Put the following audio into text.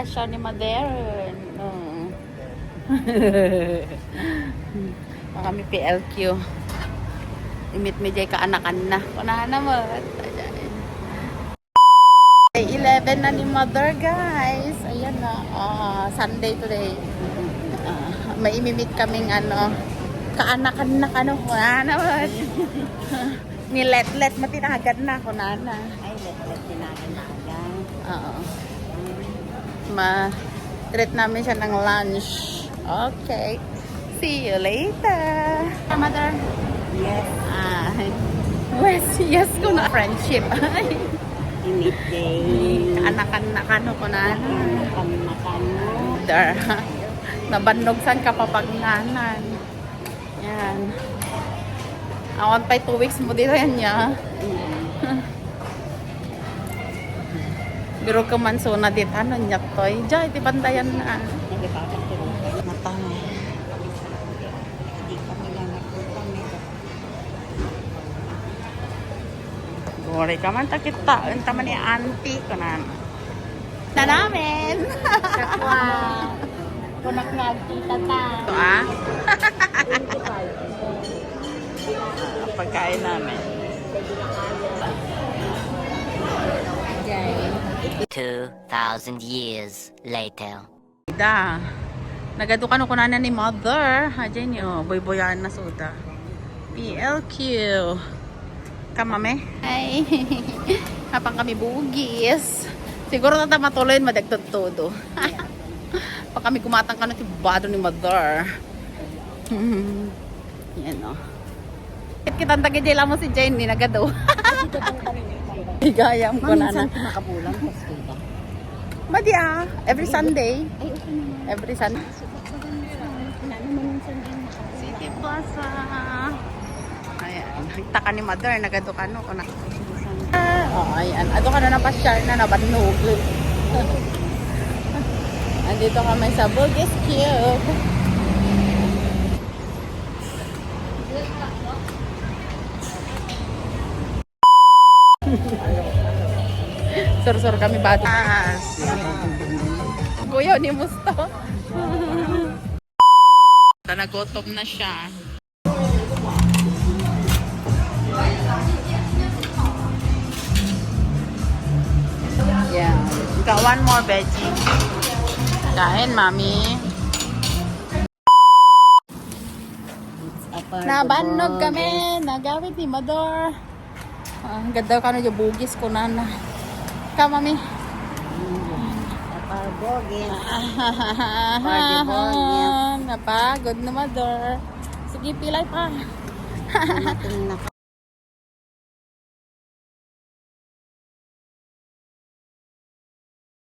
siya ni Mother. Kami PLQ. Imit mi jay kaanakan na. Kunahan na mo. 11 na ni Mother, guys. Ayan na. Sunday today. May imimit kaming kaanakan na kano. Kunahan na mo. Ni let matinagan na. Kunahan na. Ay, let tinagan na agad. Oo. Ma-treat namin siya ng lunch. Okay. See you later. Mother? Yes. Yes ko na. Friendship. Imit day. Kaanakan na kano ko na. Kaanakan. There. Nabannog san ka papagnanan. Yan. Awan pa 2 weeks mo dito yan niya. Biro ka man so na dit niya toy. Diyan, iti bandayan na. Matang. Hindi kami na nagpunta. Gori ka man takita. Unta man ni auntie ko na. Na namin. Kapwa. Kunak nga kita ta. Ito pagkain namin. 2,000 years later. Ida. Nagadukan ko na ni Mother. Ayan nyo. Boy-boyan na soda. PLQ. Kamame. Ay. Kapang kami bugis. Siguro na matuloy madagtod todo. Pag kami kumatang ka na tibado ni Mother. Yan o. Kitang tagidila mo si Jane. Nagado. Higayam ko na na. Makabulang. Madi every Sunday. Ay, okay naman. Every Sunday. City Plaza. Ayan. Nakita ka ni Mother. Nagado ka no. Ayan. Ado ka na napasyar na nabanog. Andito kami sa Bugis Cube. Sur-sur kami batas. Kuya ni Musto. Nagutom na siya. Yeah. Got one more veggie. Kain, Mami. Nabanog kami. Nagawit ni Mother. Ganda ka na yung bugis ko na. Ka, Mami. Napagogin. Napagod na Mother. Sige, pilay pa. Nating